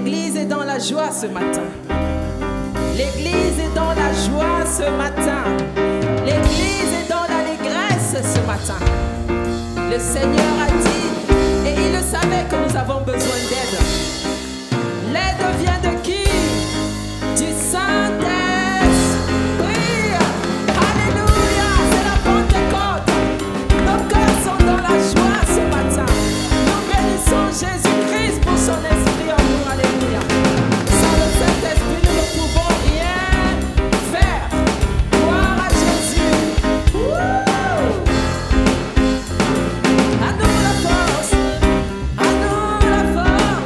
L'église est dans la joie ce matin. L'église est dans la joie ce matin. L'église est dans l'allégresse ce matin. Le Seigneur a dit, et il le savait que nous avons besoin d'aide. L'aide vient de qui? Du Saint-Esprit. Alléluia, c'est la Pentecôte. Nos cœurs sont dans la joie ce matin. Nous bénissons Jésus-Christ pour son esprit en nous. Alléluia. Sans le Saint-Esprit, nous ne pouvons rien faire. Gloire à Jésus. Wouh! À nous la force. À nous la force.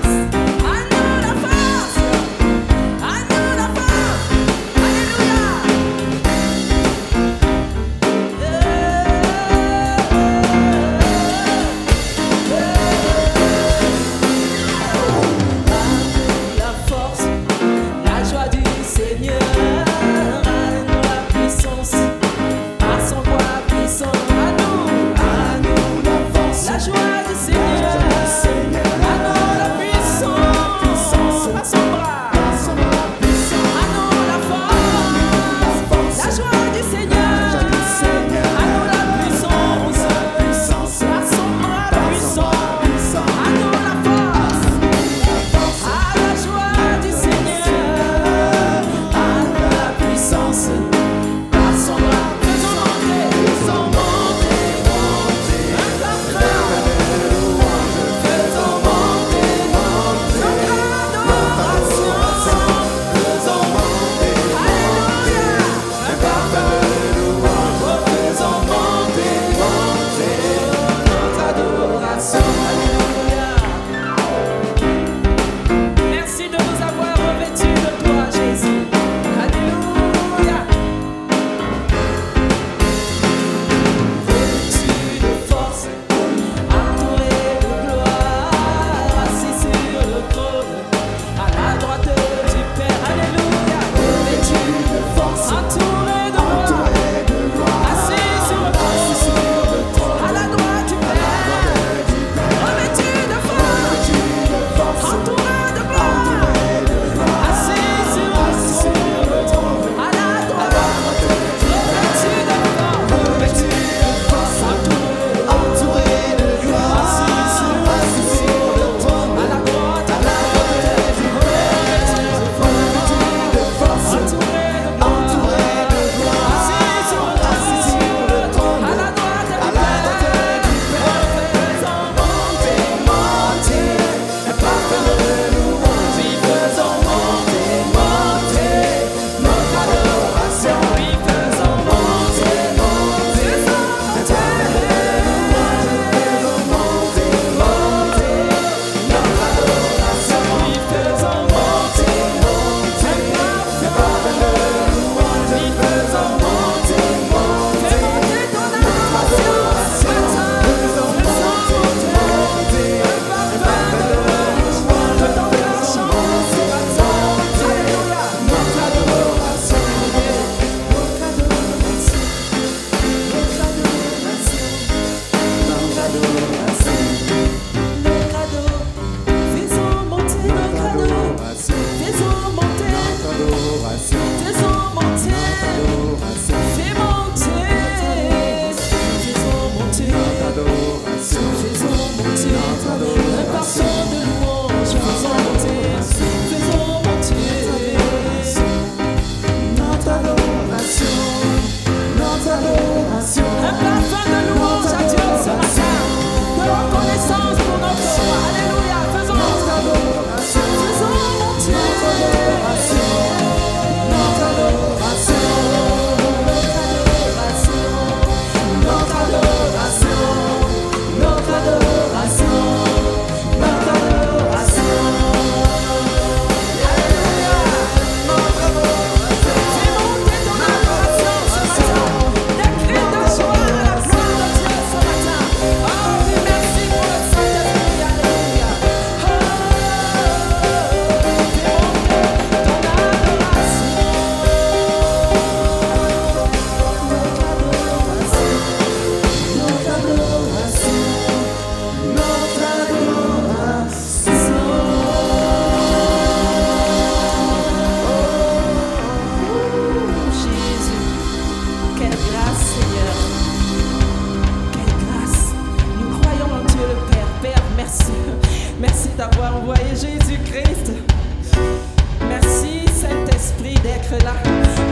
d'être là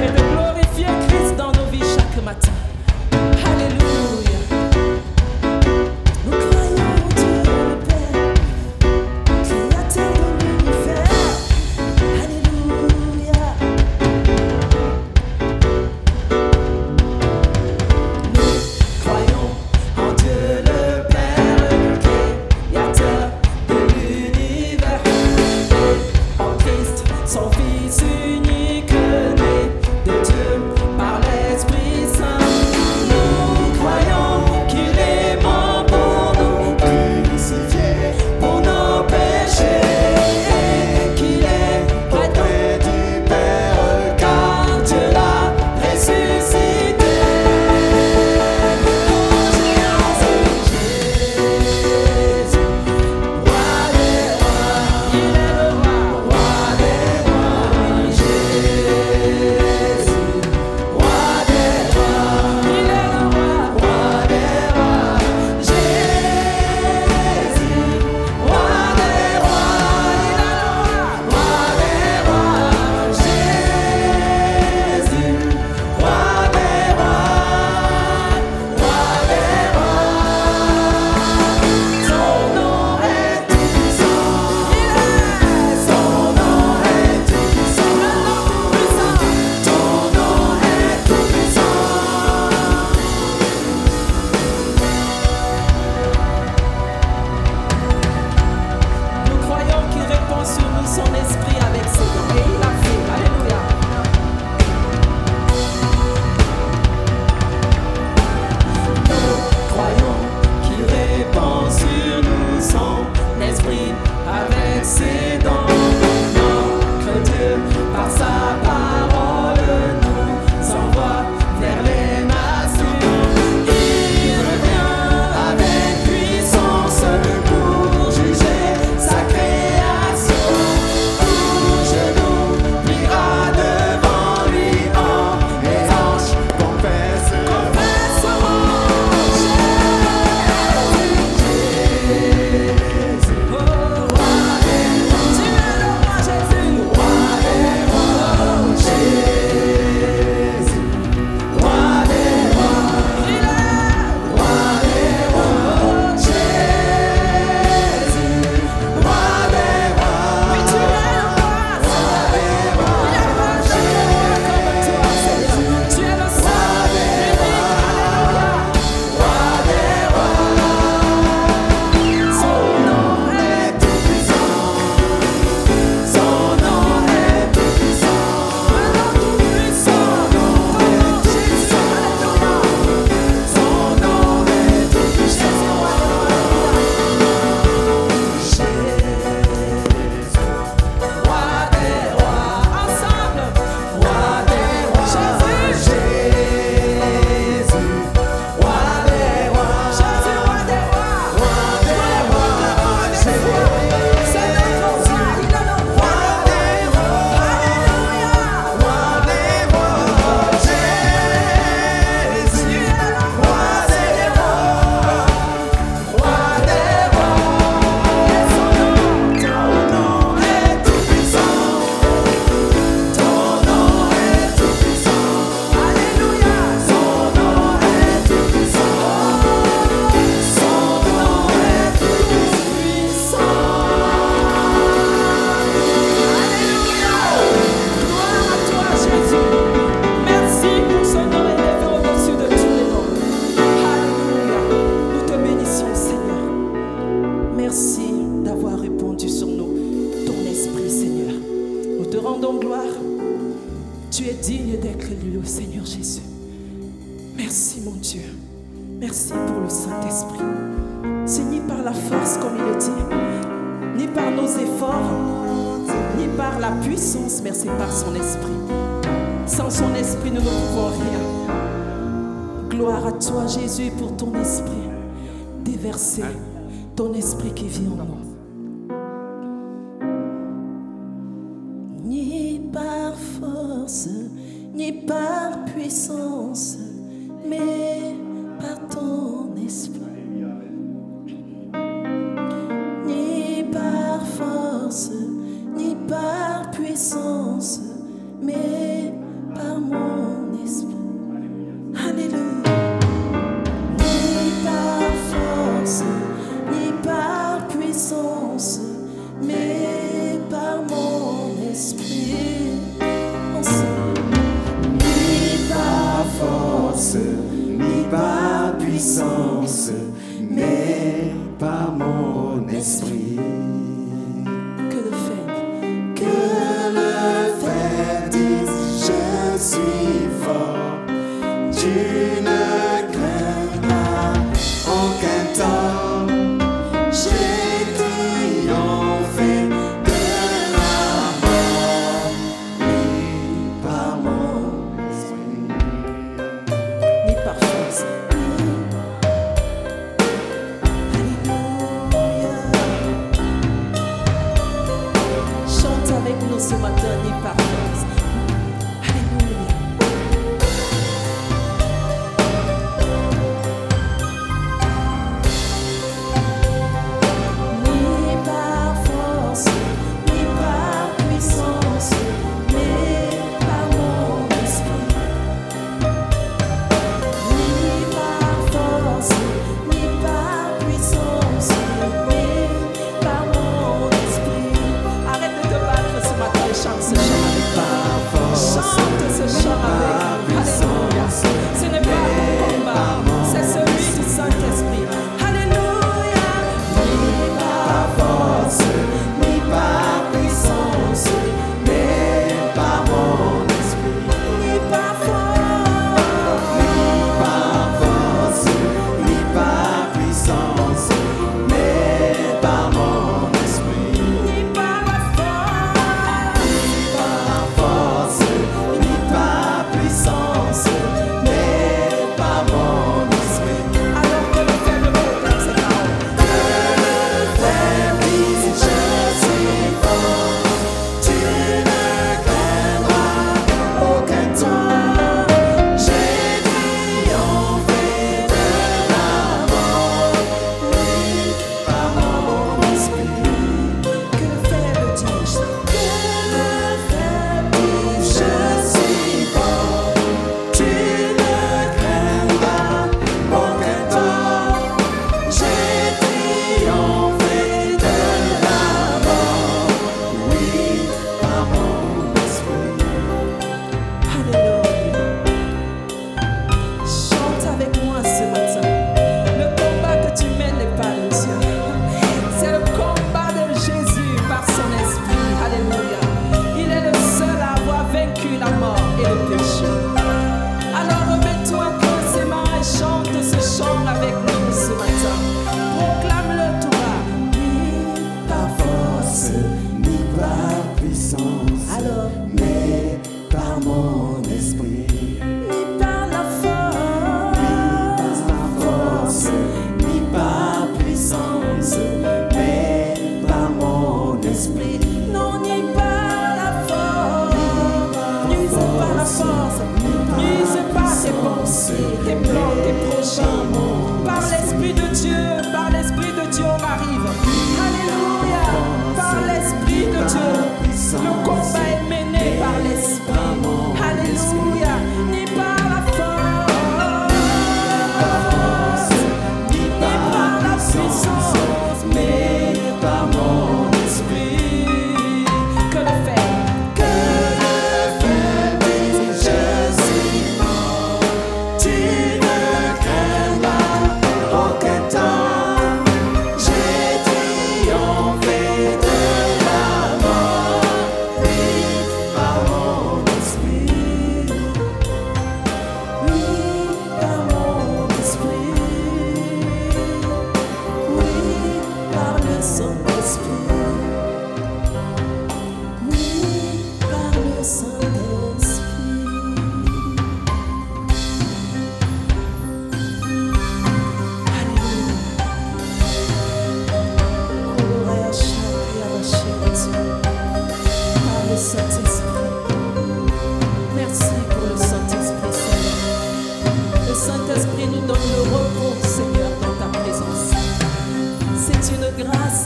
et de glorifier Christ dans nos vies chaque matin. Alléluia. Nous croyons en Dieu le Père, créateur de l'univers. Alléluia. Nous croyons en Dieu le Père, créateur de l'univers, et en Christ, son Fils unique, né de Dieu par l'Esprit Saint. Nous croyons qu'il est mort pour nous, crucifié pour nos péchés, et qu'il est auprès du Père, car Dieu l'a ressuscité. Oh Jésus, roi des rois, il est le roi des rois, Jésus, roi des rois, il est le roi des rois, Jésus, roi des rois, il est le roi des rois, Jésus, roi des rois, son nom est tout puissant, son nom est tout puissant, ton nom est tout puissant. Nous croyons qu'il répand sur nous son esprit avec ses dons. Et il a fait. Alléluia. Nous croyons qu'il répand sur nous son esprit avec ses dons. Notre Dieu, par sa parole, nous envoie vers les nations. Il revient avec puissance pour juger sa création. Tout genou pliera devant lui, les anges confesseront Jésus, oh roi des rois. Tu es le roi Jésus, roi des rois, Jésus, roi des rois. Il est roi des rois, Jésus, roi des rois. Oui, tu es le roi, Seigneur. Il n'y a pas de roi comme toi, Seigneur. Tu es le seul, unique, alléluia. Roi des rois, son nom est tout puissant, son nom est tout puissant, le nom tout puissant, ton nom Jésus, alléluia. Son nom est tout puissant, Jésus, roi des rois, ensemble, roi des rois, Jésus, roi des rois, Jésus, roi des rois, c'est notre roi, il est le roi des rois, alléluia, roi des rois, Jésus, il est le roi des rois, et son nom est tout puissant, ton nom est tout puissant, alléluia, son nom est tout puissant, son nom est tout puissant, alléluia, gloire à toi Jésus, merci pour ce nom élevé au-dessus de tous les noms, alléluia, nous te bénissons Seigneur, merci d'avoir répandu sur nous ton esprit Seigneur, nous te rendons gloire, tu es digne d'être élu au Seigneur Jésus. Merci mon Dieu. Merci pour le Saint-Esprit. C'est ni par la force comme il le dit, ni par nos efforts, ni par la puissance, mais c'est par son esprit. Sans son esprit, nous ne pouvons rien. Gloire à toi Jésus pour ton esprit déversé, ton esprit qui vit en nous. Ni par force, ni par puissance, mais par ton esprit. Ni par force, ni par puissance, mais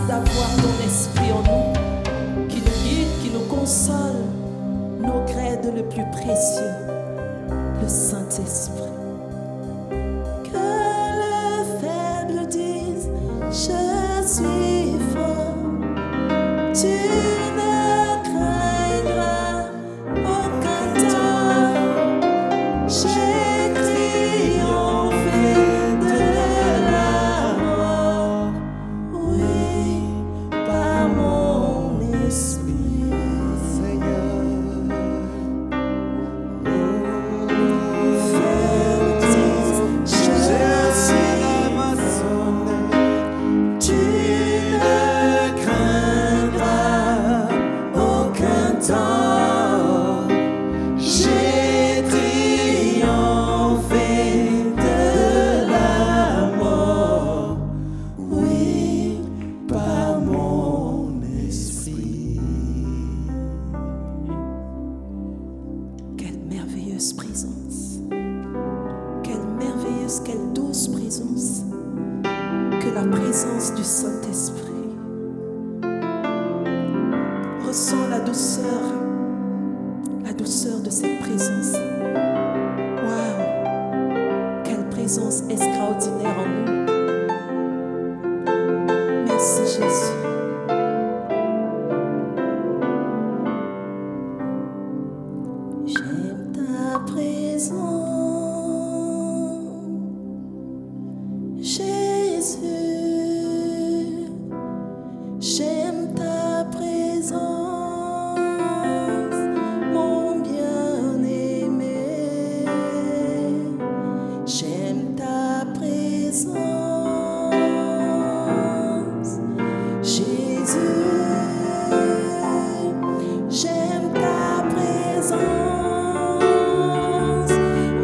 d'avoir ton esprit en nous, qui nous guide, qui nous console, nos grades le plus précieux, le Saint-Esprit. Que le faible dise, je suis fort, tu ne craindras aucun temps, j'ai triomphé de la mort, oui, par mon esprit. Présence, quelle merveilleuse, quelle douce présence que la présence du Saint-Esprit. Ressens la douceur de cette présence. Waouh, quelle présence extraordinaire en nous. Merci Jésus. J'aime ta présence, mon bien-aimé. J'aime ta présence, Jésus. J'aime ta présence,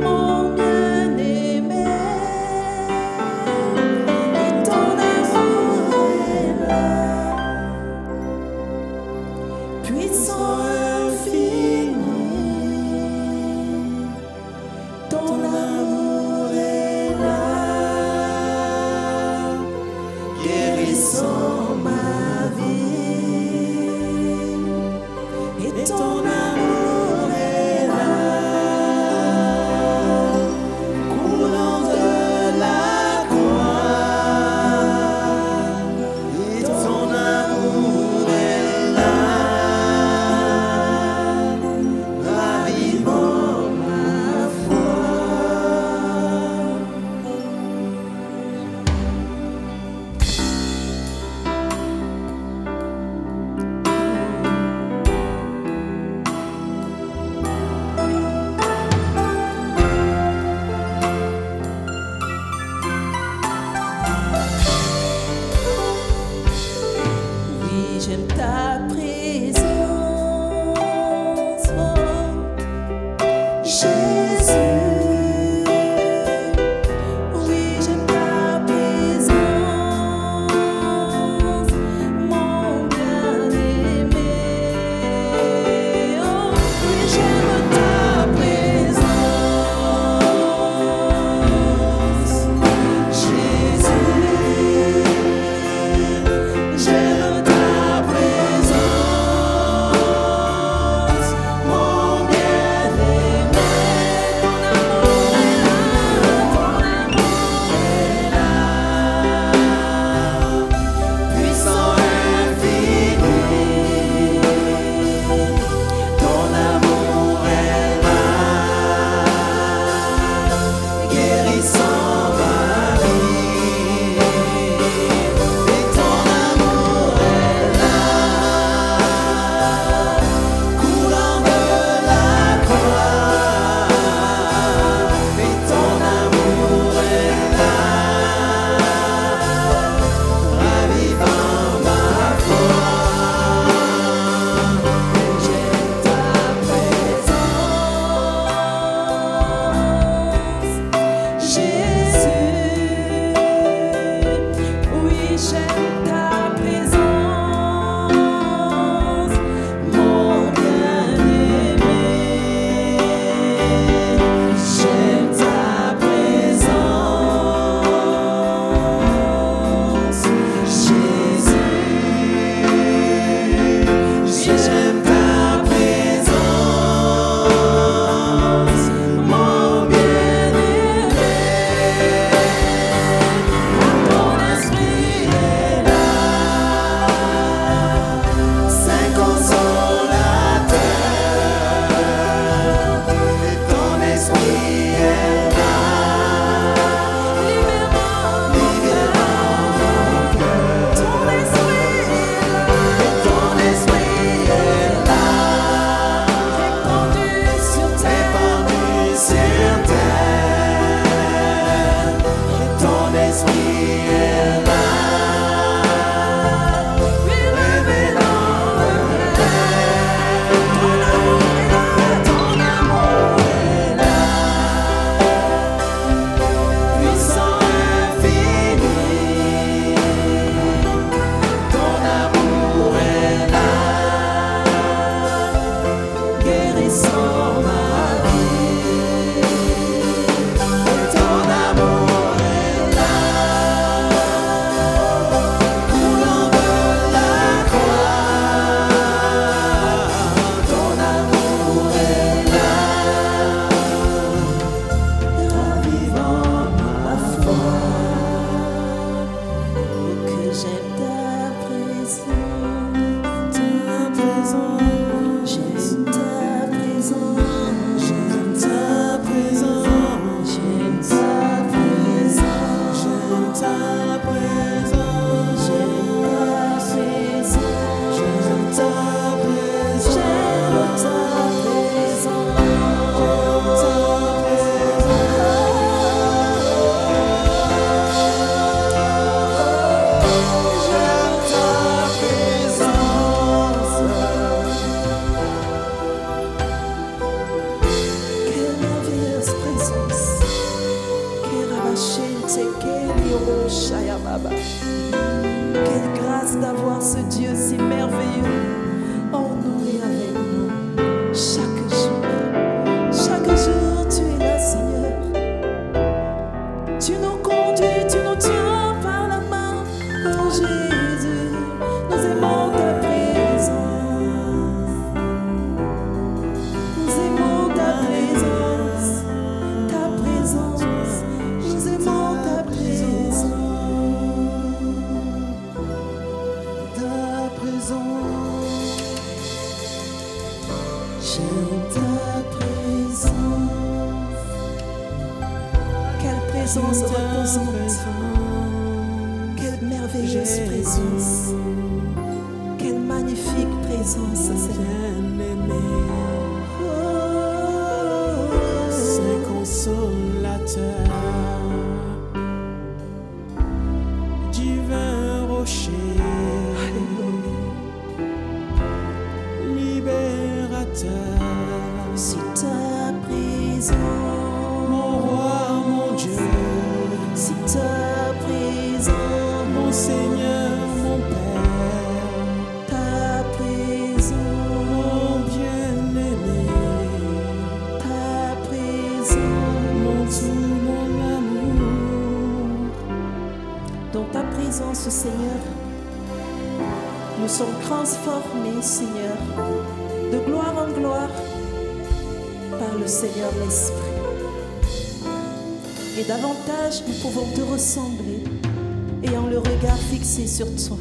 mon bien-aimé. Et ton amour est là, puissant infini. Ton amour est là, guérissant ma vie. Et ton amour est là, coulant de la croix. Et ton amour est là, ravivant ma foi. Oui, j'aime ta présence, oh, Jésus. Oui, j'aime ta présence, mon bien-aimé. Oh, oui, j'aime ta présence, Jésus. J'aime ta présence. grâce d'avoir ce Dieu si merveilleux en nous et avec nous. Chaque jour, tu es là, Seigneur. Tu nous conduis, tu nous tiens par la main. Oh Jésus, nous aimons ta présence. Nous aimons ta présence. Ta présence. Nous aimons ta présence. Ta présence. J'aime ta présence. Quelle présence reposante. Quelle merveilleuse présence. Quelle magnifique présence, Seigneur. C'est consolateur, divin rocher, libérateur. Si ta présence, Mon roi, mon Dieu, si ta présence, mon Seigneur, mon Père, ta présence, mon bien-aimé, ta présence. mon tout, mon amour. Dans ta présence, Seigneur, nous sommes transformés, Seigneur, de gloire en gloire par le Seigneur l'Esprit. Et davantage, nous pouvons te ressembler, ayant le regard fixé sur toi.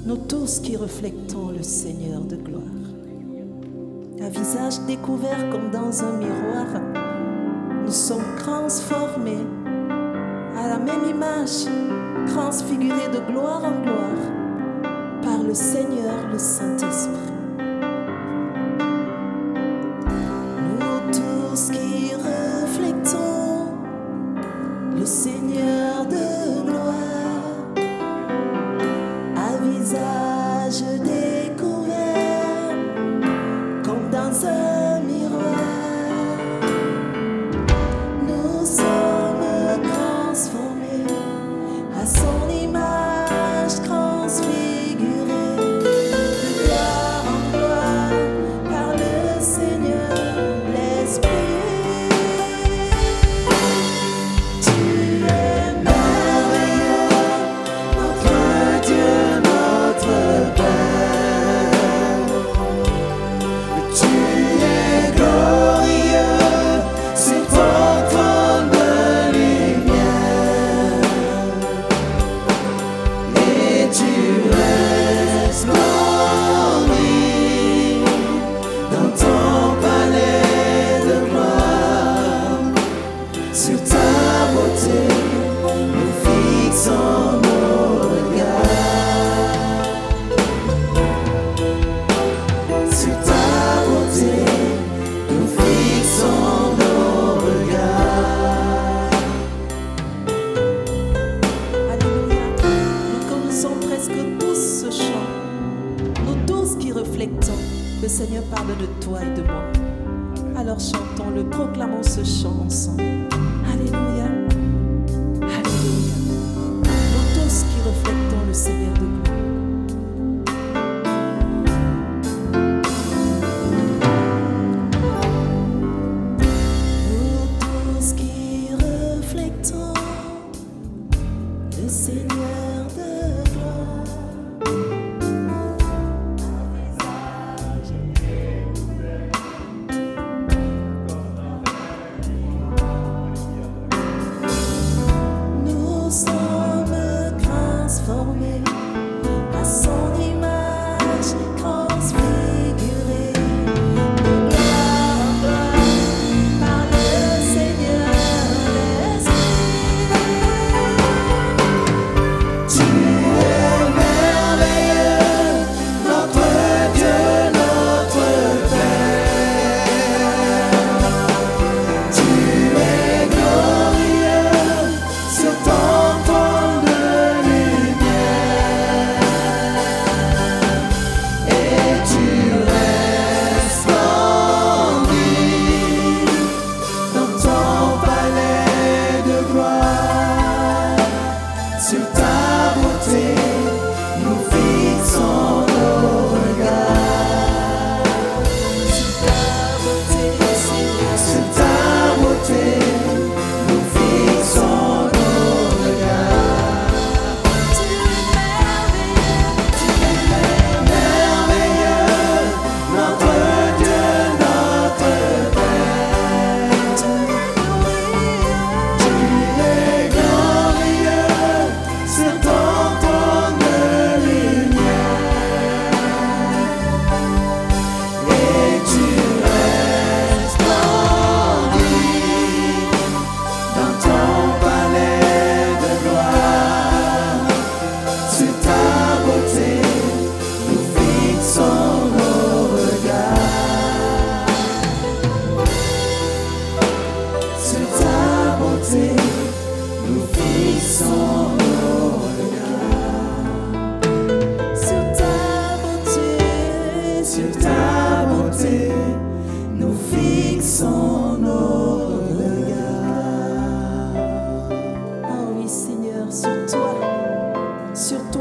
Nous tous qui reflectons le Seigneur de gloire. Un visage découvert comme dans un miroir, nous sommes transformés à la même image, transfigurés de gloire en gloire par le Seigneur, le Saint-Esprit. Nous tous qui reflectons le Seigneur de gloire, à visage découvert comme dans un miroir, nous sommes transformés à son image transfigurée de gloire en gloire par le Seigneur l'Esprit. Tu es merveilleux, notre Dieu, notre Père. Tu es glorieux sur ton trône de lumière, et tu resplendis dans ton palais de gloire. Sur ta beauté, nous fixons nos regards. Sur ta beauté, nous fixons nos regards. Alléluia. Nous connaissons presque tous ce chant. Nous tous qui reflectons que le Seigneur parle de toi et de moi. Alors chantons-le, proclamons ce chant ensemble. Alléluia. Alléluia. Nous tous qui reflectons le Seigneur de gloire. Nous tous qui reflectons le Seigneur de gloire. Nous sommes transformés à son image transfigurée de gloire en gloire par le Seigneur l'Esprit. Tu es merveilleux, notre Dieu, notre Père. Tu es glorieux sur ton trône de lumière, et tu resplendis dans ton palais de gloire. Sur ta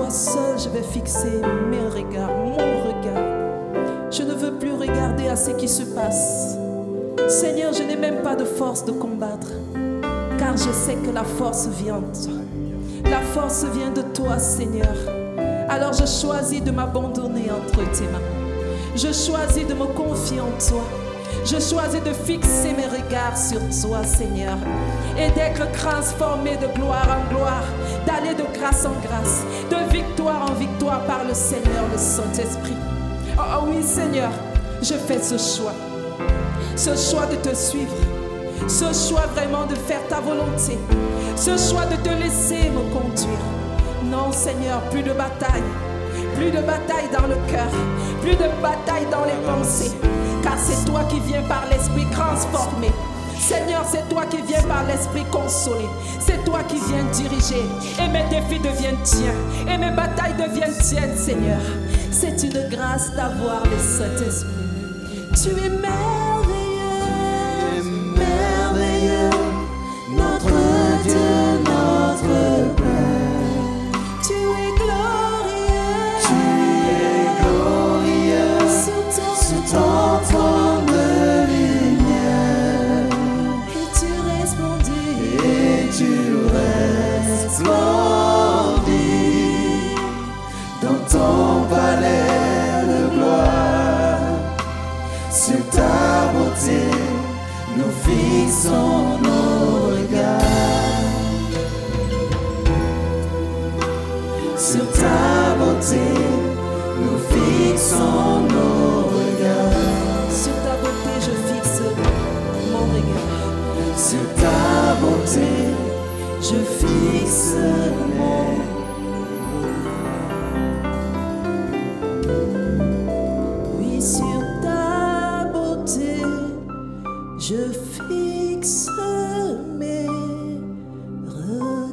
toi seul, je vais fixer mes regards, mon regard. Je ne veux plus regarder à ce qui se passe. Seigneur, je n'ai même pas de force de combattre, car je sais que la force vient de toi. La force vient de toi, Seigneur. Alors je choisis de m'abandonner entre tes mains. Je choisis de me confier en toi. Je choisis de fixer mes regards sur toi, Seigneur, et d'être transformé de gloire en gloire, d'aller de grâce en grâce, de victoire en victoire par le Seigneur, le Saint-Esprit. Oh oui, Seigneur, je fais ce choix de te suivre, ce choix vraiment de faire ta volonté, ce choix de te laisser me conduire. Non, Seigneur, plus de bataille dans le cœur, plus de bataille dans les pensées, car c'est toi qui viens par l'Esprit transformer. Seigneur, c'est toi qui viens par l'Esprit consoler. C'est toi qui viens diriger. Et mes défis deviennent tiens. Et mes batailles deviennent tiennes, Seigneur. C'est une grâce d'avoir le Saint-Esprit. Tu es merveilleux, merveilleux, notre Dieu, notre Père. Tu es glorieux, sous ton trône de lumière. Et tu resplendis dans ton palais de gloire. Sur ta beauté, nous fixons nos regards. Sur ta beauté, nous fixons nos regards. Sur ta beauté, je fixe mon regard. Sur ta beauté, je fixe mon. Oui, sur ta beauté, je fixe mes regards.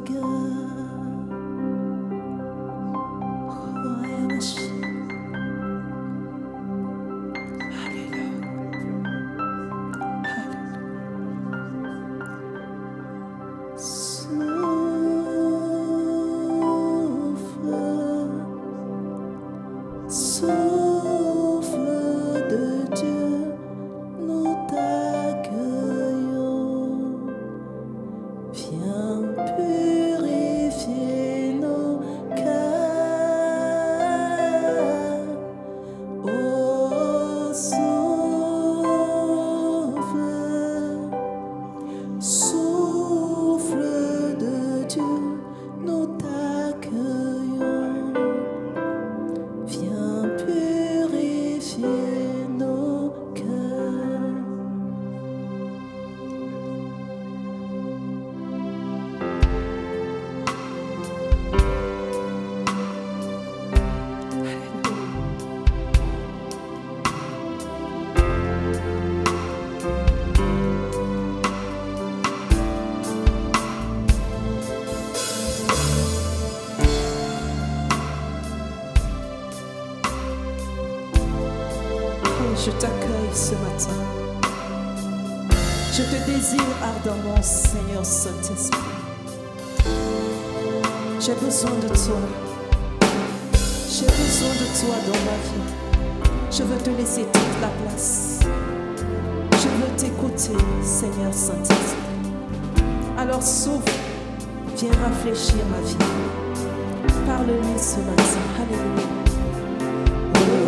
Je t'accueille ce matin. Je te désire ardemment, Seigneur Saint-Esprit. J'ai besoin de toi. J'ai besoin de toi dans ma vie. Je veux te laisser toute la place. Je veux t'écouter, Seigneur Saint-Esprit. Alors souffle, viens rafraîchir ma vie. Parle-lui ce matin. Alléluia.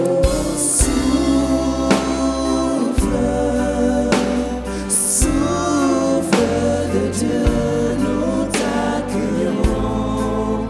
Oh, Souffle de Dieu, nous t'accueillons.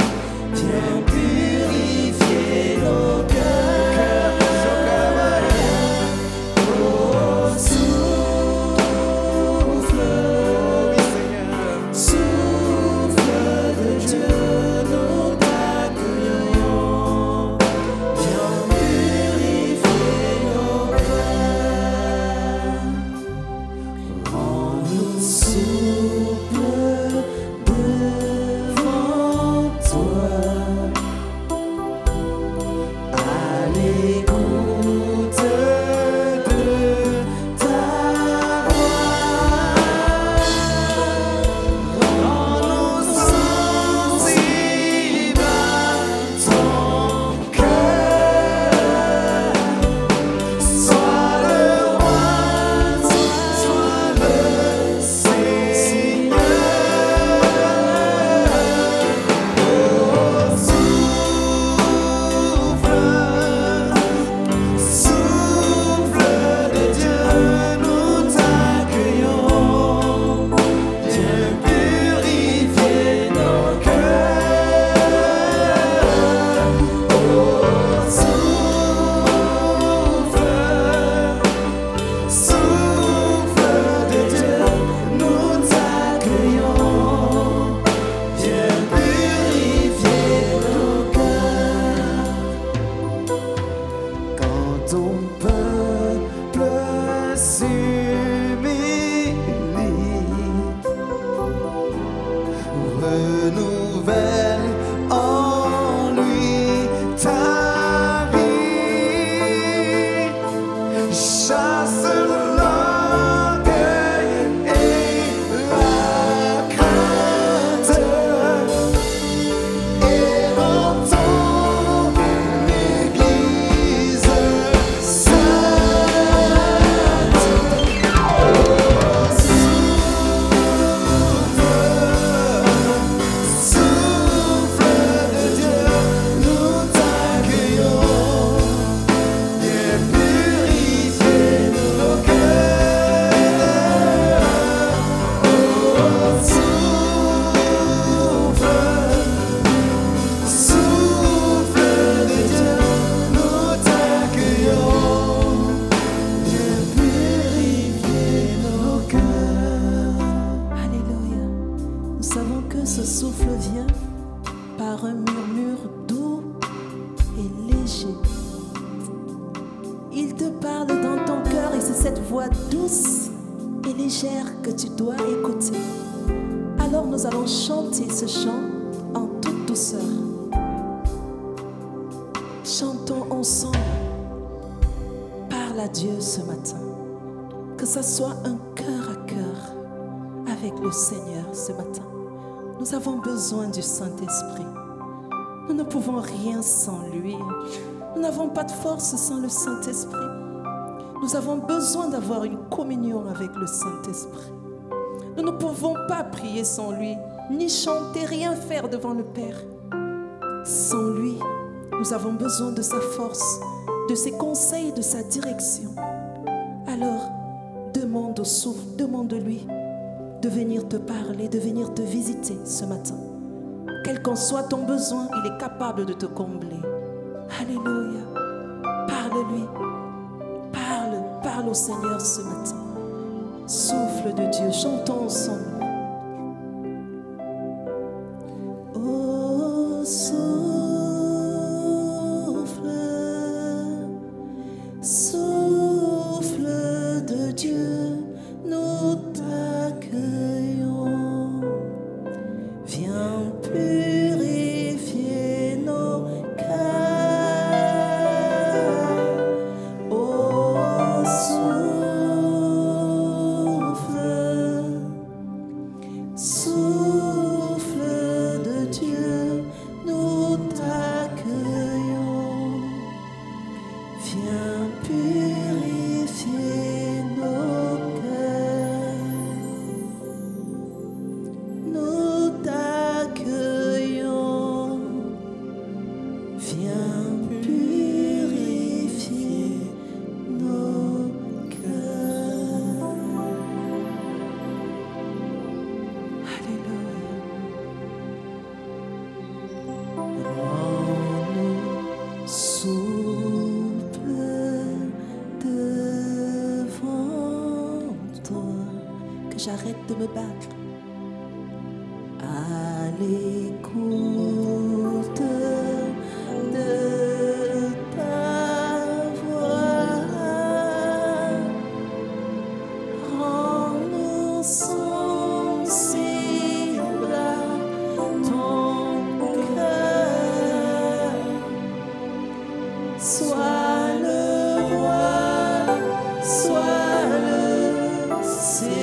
Il te parle dans ton cœur et c'est cette voix douce et légère que tu dois écouter. Alors nous allons chanter ce chant en toute douceur. Chantons ensemble. Parle à Dieu ce matin. Que ça soit un cœur à cœur avec le Seigneur ce matin. Nous avons besoin du Saint-Esprit. Nous ne pouvons rien sans lui. Nous n'avons pas de force sans le Saint-Esprit. Nous avons besoin d'avoir une communion avec le Saint-Esprit. Nous ne pouvons pas prier sans lui, ni chanter, rien faire devant le Père. Sans lui, nous avons besoin de sa force, de ses conseils, de sa direction. Alors, demande au souffle, demande-lui de venir te parler, de venir te visiter ce matin. Quel qu'en soit ton besoin, il est capable de te combler. Alléluia. Parle-lui. Parle au Seigneur ce matin. Souffle de Dieu, chantons ensemble. Oh, souffle, souffle de Dieu, nous t'accueillons. Viens purifier nos cœurs. Oh, souffle de Dieu, nous t'accueillons. Viens purifier nos cœurs. Nous t'accueillons. Viens purifier nos cœurs. Alléluia. Rends-nous souples devant toi. Que j'arrête de me battre. À l'écoute de ta voix. Rends-nous sensibles à ton cœur. Sois le roi, sois le Seigneur.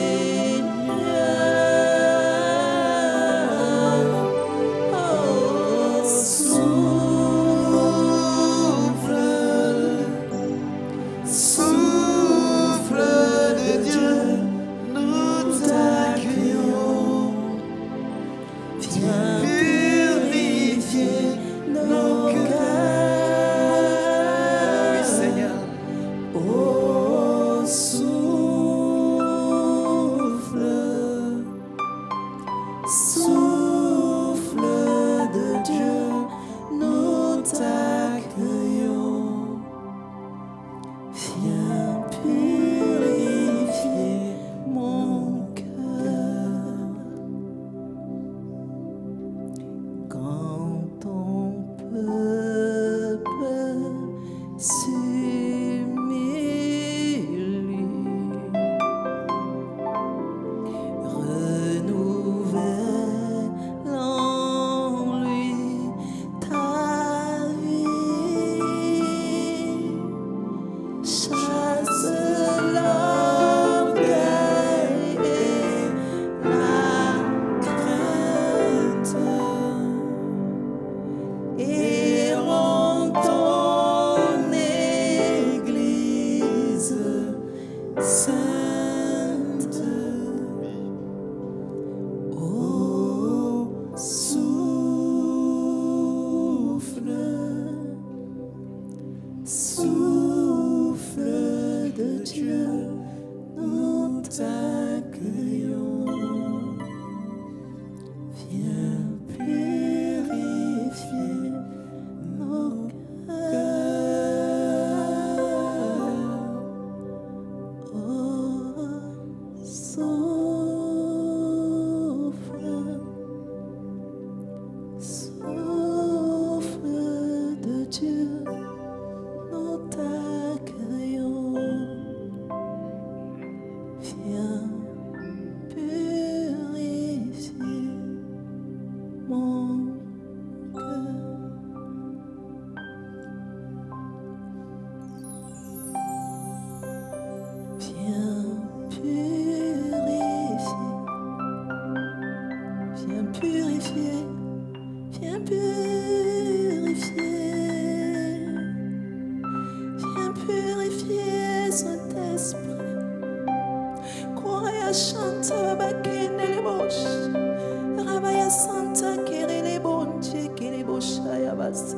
shaya basa.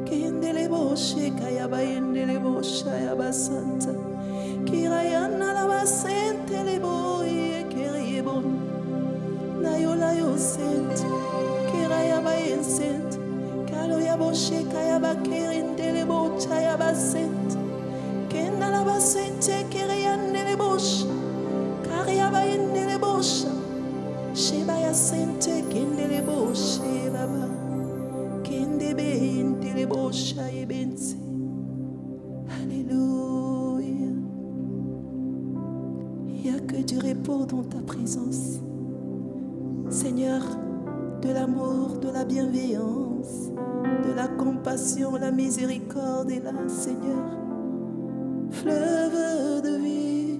Kendele boshe kaya bayendele boshaya basanta. Kirayana la basente le boye kiriyebon. Nayola yo sent. Kiraya bayen sent. Kalo ya boshe kaya bakerindele bochaya basent. Kendala basente kirayandele bosh. Karia bayendele bosha. Shebaya sente kendele boshe baba. Kendebe indele bosha yebense. Alléluia. Il n'y a que du repos dans ta présence. Seigneur, de l'amour, de la bienveillance, de la compassion, la miséricorde est là, Seigneur. Fleuve de vie.